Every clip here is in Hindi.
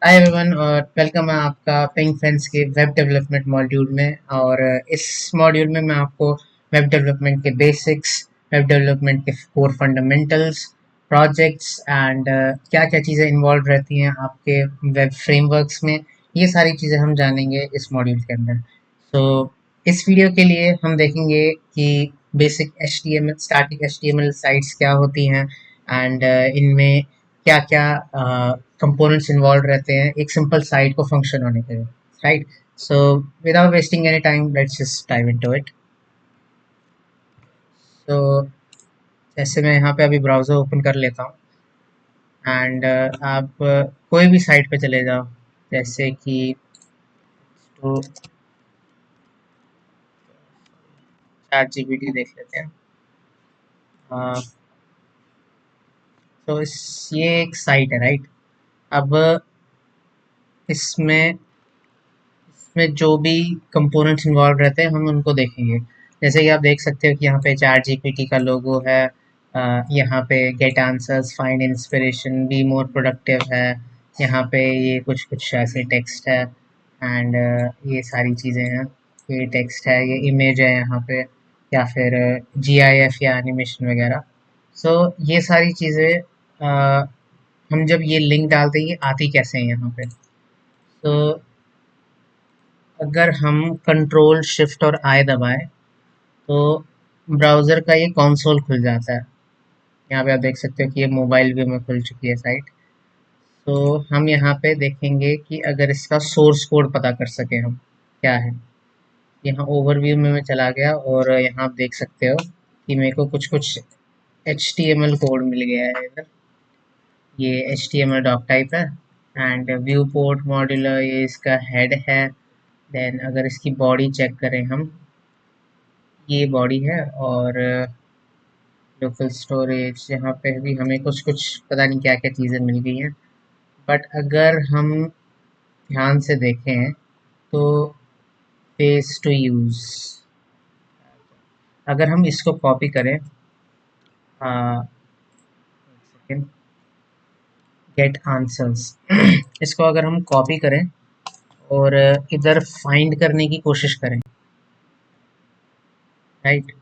हाय एवरीवन और वेलकम है आपका पिंक फ्रेंड्स के वेब डेवलपमेंट मॉड्यूल में। और इस मॉड्यूल में मैं आपको वेब डेवलपमेंट के बेसिक्स, वेब डेवलपमेंट के कोर फंडामेंटल्स, प्रोजेक्ट्स एंड क्या क्या चीज़ें इन्वॉल्व रहती हैं आपके वेब फ्रेमवर्क्स में, ये सारी चीज़ें हम जानेंगे इस मॉड्यूल के अंदर। तो इस वीडियो के लिए हम देखेंगे कि basic HTML, static HTML sites क्या होती हैं एंड इनमें क्या क्या कंपोनेंट्स इन्वॉल्व रहते हैं एक सिंपल साइट को फंक्शन होने के लिए, right? So without wasting any time let's just dive into it. तो जैसे मैं यहाँ पे अभी ब्राउज़र ओपन कर लेता हूँ एंड आप कोई भी साइट पे चले जाओ, जैसे कि तो चैट जीपीटी देख लेते हैं। अ, तो ये एक साइट है, राइट? अब इसमें इसमें जो भी कंपोनेंट्स इन्वॉल्व रहते हैं हम उनको देखेंगे। जैसे कि आप देख सकते हो कि यहाँ पे चैट जीपीटी का लोगो है, यहाँ पे get answers, find inspiration, be more productive है, यहाँ पे ये कुछ कुछ ऐसे टेक्स्ट है एंड ये सारी चीज़ें हैं। ये टेक्स्ट है, ये इमेज है यहाँ पे, या फिर GIF या एनिमेशन वगैरह। सो ये सारी चीज़ें हम जब ये लिंक डालते हैं ये आती कैसे हैं यहाँ पे। तो अगर हम कंट्रोल शिफ्ट और आई दबाएं तो ब्राउज़र का ये कंसोल खुल जाता है। यहाँ पे आप देख सकते हो कि ये मोबाइल व्यू में खुल चुकी है साइट। तो हम यहाँ पे देखेंगे कि अगर इसका सोर्स कोड पता कर सके हम क्या है। यहाँ ओवरव्यू में मैं चला गया और यहाँ आप देख सकते हो कि मेरे को कुछ कुछ HTML कोड मिल गया है इधर। ये HTML डॉक टाइप है एंड व्यू पोर्ट मॉड्यूलर, ये इसका हेड है। देन अगर इसकी बॉडी चेक करें हम, ये बॉडी है। और लोकल स्टोरेज, यहाँ पे भी हमें कुछ कुछ पता नहीं क्या क्या चीज़ें मिल गई हैं। बट अगर हम ध्यान से देखें तो पेज टू यूज़, अगर हम इसको कॉपी करें, गेट आंसर्स इसको अगर हम कॉपी करें और इधर फाइंड करने की कोशिश करें, राइट?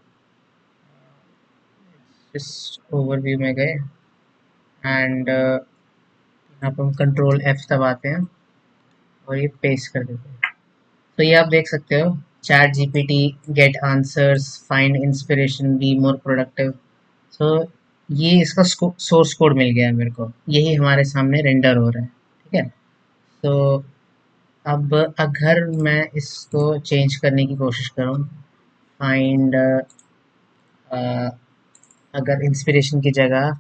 इस ओवरव्यू में गए एंड यहाँ पर हम कंट्रोल F दबाते हैं और ये पेस्ट कर देते हैं। तो ये आप देख सकते हो, chat GPT, get answers, find inspiration, be more productive. So ये इसका सोर्स कोड मिल गया है मेरे को, यही हमारे सामने रेंडर हो रहा है, ठीक है? तो अब अगर मैं इसको चेंज करने की कोशिश करूँ, फाइंड, अगर इंस्पिरेशन की जगह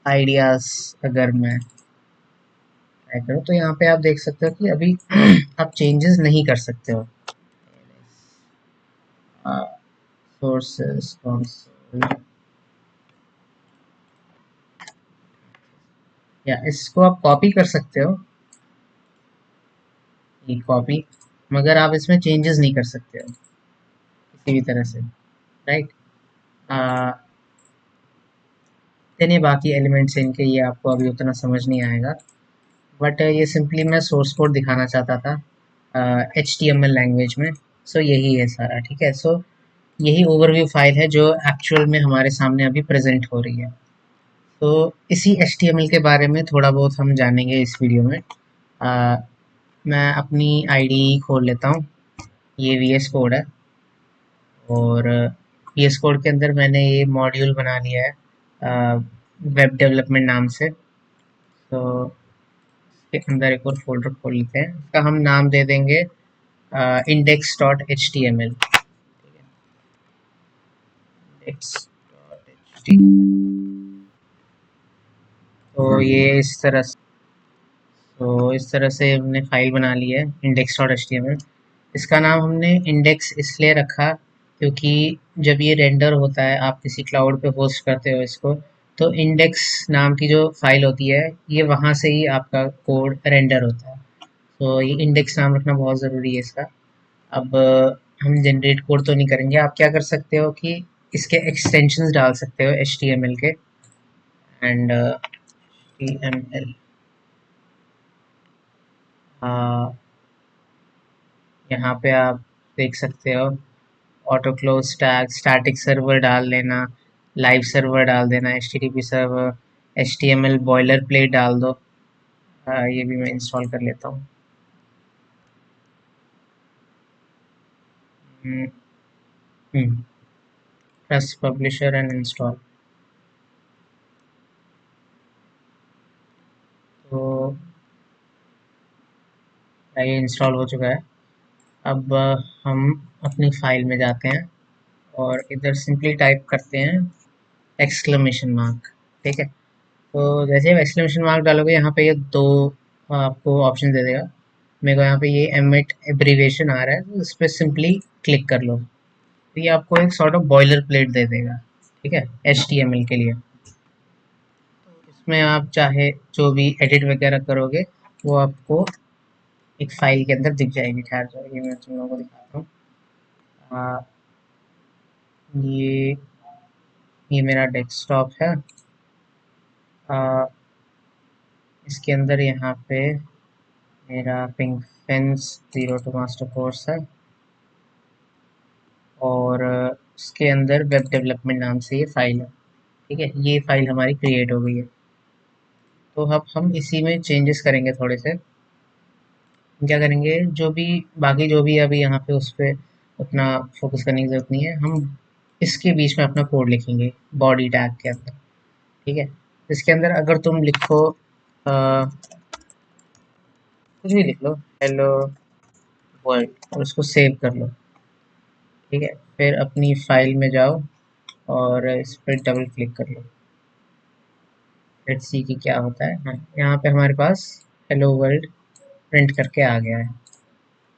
आइडियाज अगर मैं ट्राई करूँ, तो यहाँ पे आप देख सकते हो कि अभी आप चेंजेस नहीं कर सकते हो। सोर्सेस कंसोल, या इसको आप कॉपी कर सकते हो, ये कॉपी, मगर आप इसमें चेंजेस नहीं कर सकते हो किसी भी तरह से, राइट? देन ये बाकी एलिमेंट्स हैं इनके, ये आपको अभी उतना समझ नहीं आएगा। बट ये सिंपली मैं सोर्स कोड दिखाना चाहता था HTML लैंग्वेज में। सो यही है सारा, ठीक है? सो यही ओवरव्यू फाइल है जो एक्चुअल में हमारे सामने अभी प्रेजेंट हो रही है। तो इसी HTML के बारे में थोड़ा बहुत हम जानेंगे इस वीडियो में। मैं अपनी आईडी खोल लेता हूँ, ये VS कोड है और VS कोड के अंदर मैंने ये मॉड्यूल बना लिया है वेब डेवलपमेंट नाम से। तो इसके अंदर एक और फोल्डर खोल लेते हैं, इसका हम नाम दे देंगे index.html। तो ये इस तरह से, तो इस तरह से हमने फाइल बना ली है index.html। इसका नाम हमने इंडेक्स इसलिए रखा क्योंकि जब ये रेंडर होता है, आप किसी क्लाउड पे होस्ट करते हो इसको, तो इंडेक्स नाम की जो फाइल होती है, ये वहाँ से ही आपका कोड रेंडर होता है। तो ये इंडेक्स नाम रखना बहुत ज़रूरी है इसका। अब हम जनरेट कोड तो नहीं करेंगे, आप क्या कर सकते हो कि इसके एक्सटेंशंस डाल सकते हो HTML के एंड HTML। यहाँ पे आप देख सकते हो auto close tag, static server डाल लेना, लाइव सर्वर डाल देना, HTTP server, HTML boiler plate डाल दो। ये भी मैं इंस्टॉल कर लेता हूँ। Press publisher and install. तो ये इंस्टॉल हो चुका है। अब हम अपनी फाइल में जाते हैं और इधर सिंपली टाइप करते हैं एक्सक्लेमेशन मार्क। ठीक है, तो जैसे आप एक्सक्लेमेशन मार्क डालोगे यहाँ पे ये दो आपको ऑप्शन दे देगा। मेरे को यहाँ पे ये एमिट एब्रीविएशन आ रहा है, तो इस पर सिंपली क्लिक कर लो, तो ये आपको एक सॉर्ट ऑफ बॉयलर प्लेट दे देगा। ठीक है, HTML के लिए। इसमें आप चाहे जो भी एडिट वगैरह करोगे वो आपको एक फाइल के अंदर दिख जाएगी। खैर जो ये मैं तुम लोगों को दिखाता हूँ। आ, ये ये मेरा डेस्कटॉप है। आ, इसके अंदर यहाँ पे मेरा पिंक फेंस 02 मास्टर कोर्स है और इसके अंदर वेब डेवलपमेंट नाम से ये फाइल है। ठीक है, ये फाइल हमारी क्रिएट हो गई है। तो अब हम इसी में चेंजेस करेंगे थोड़े से। क्या करेंगे, जो भी बाकी जो भी अभी यहाँ पे उस पर उतना फोकस करने की जरूरत नहीं है। हम इसके बीच में अपना कोड लिखेंगे बॉडी टैग के अंदर। ठीक है, इसके अंदर अगर तुम लिखो कुछ भी लिख लो, हेलो वर्ल्ड, और उसको सेव कर लो। ठीक है, फिर अपनी फाइल में जाओ और इस पर डबल क्लिक कर लो। लेट्स सी कि क्या होता है। हाँ, यहाँ पे हमारे पास हेलो वर्ल्ड प्रिंट करके आ गया है।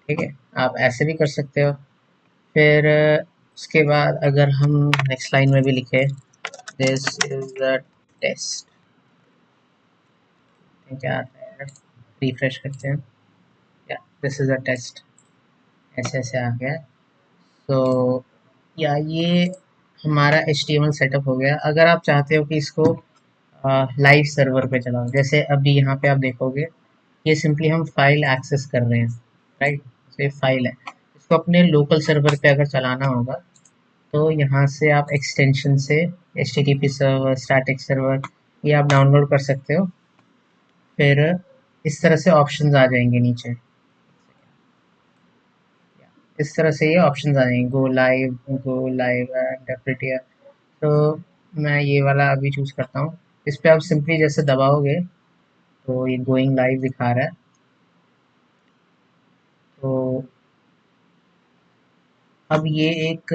ठीक है, आप ऐसे भी कर सकते हो। फिर उसके बाद अगर हम नेक्स्ट लाइन में भी लिखे दिस इज अ टेस्ट, क्या आता है, रिफ्रेश करते हैं, या दिस इज अ टेस्ट, ऐसे ऐसे आ गया। तो या ये हमारा HTML सेटअप हो गया। अगर आप चाहते हो कि इसको लाइव सर्वर पे चलाओ, जैसे अभी यहाँ पे आप देखोगे ये सिंपली हम फाइल एक्सेस कर रहे हैं। राइट, तो ये फाइल है, इसको अपने लोकल सर्वर पे अगर चलाना होगा तो यहाँ से आप एक्सटेंशन से HTTP सर्वर, स्टैटिक सर्वर, ये आप डाउनलोड कर सकते हो। फिर इस तरह से ऑप्शंस आ जाएंगे नीचे, इस तरह से ये ऑप्शंस आ जाएंगे, गो लाइव एंड प्रिटियर। तो मैं ये वाला अभी चूज करता हूँ। इस पे आप सिंपली जैसे दबाओगे तो ये गोइंग लाइव दिखा रहा है। तो अब ये एक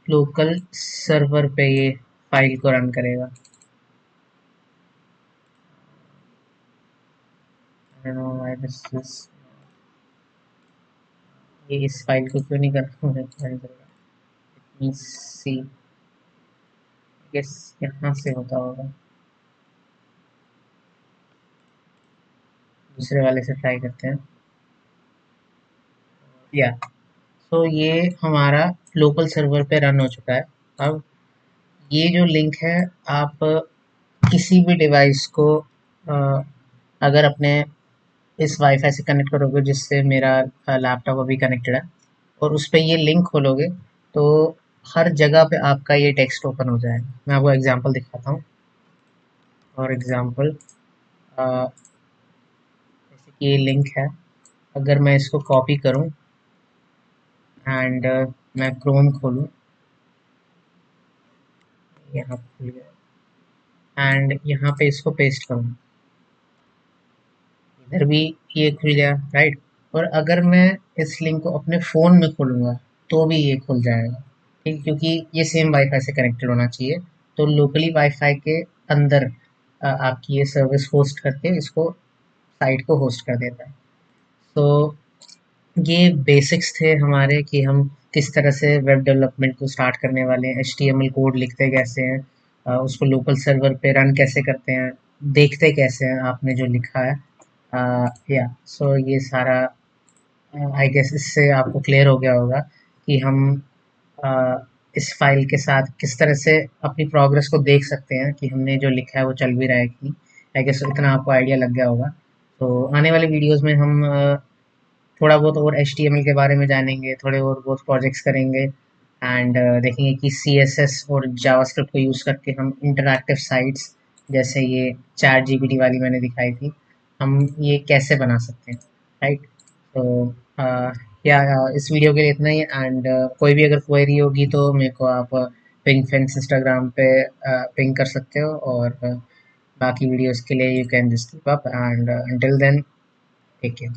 लोकल सर्वर पे ये फाइल को रन करेगा। I don't know why this is, ये इस फाइल को क्यों नहीं कर रन करेगा। सी गेस यहाँ से होता होगा, दूसरे वाले से ट्राई करते हैं। या तो ये हमारा लोकल सर्वर पे रन हो चुका है। अब ये जो लिंक है, आप किसी भी डिवाइस को अ, अगर अपने इस वाईफाई से कनेक्ट करोगे जिससे मेरा लैपटॉप अभी कनेक्टेड है, और उस पर ये लिंक खोलोगे तो हर जगह पे आपका ये टेक्स्ट ओपन हो जाएगा। मैं आपको एग्जांपल दिखाता हूँ। और एग्जांपल जैसे कि ये लिंक है, अगर मैं इसको कॉपी करूँ एंड मैं क्रोम खोलूँ, यहाँ खुल गया, एंड यहाँ पे इसको पेस्ट करूँ, इधर भी ये खुल गया। राइट, और अगर मैं इस लिंक को अपने फ़ोन में खोलूँगा तो भी ये खुल जाएगा। ठीक, क्योंकि ये सेम वाईफाई से कनेक्टेड होना चाहिए। तो लोकली वाईफाई के अंदर आपकी ये सर्विस होस्ट करके इसको साइट को होस्ट कर देता है। तो ये बेसिक्स थे हमारे कि हम किस तरह से वेब डेवलपमेंट को स्टार्ट करने वाले हैं, HTML कोड लिखते कैसे हैं, उसको लोकल सर्वर पे रन कैसे करते हैं, देखते कैसे हैं आपने जो लिखा है। या सो ये सारा आई गेस इससे आपको क्लियर हो गया होगा कि हम uh, इस फाइल के साथ किस तरह से अपनी प्रोग्रेस को देख सकते हैं कि हमने जो लिखा है वो चल भी रहा है कि नहीं। आई गेस इतना आपको आइडिया लग गया होगा। तो आने वाले वीडियोस में हम थोड़ा बहुत और HTML के बारे में जानेंगे, थोड़े और बहुत प्रोजेक्ट्स करेंगे एंड देखेंगे कि CSS और जावास्क्रिप्ट को यूज़ करके हम इंटरैक्टिव साइट्स जैसे ये चैट जीपीटी वाली मैंने दिखाई थी, हम ये कैसे बना सकते हैं, राइट। तो या इस वीडियो के लिए इतना ही एंड कोई भी अगर क्वेरी होगी तो मेरे को आप पिंक फेंस इंस्टाग्राम पे पिंग कर सकते हो, और बाकी वीडियोस के लिए you can just keep up and until then, take care.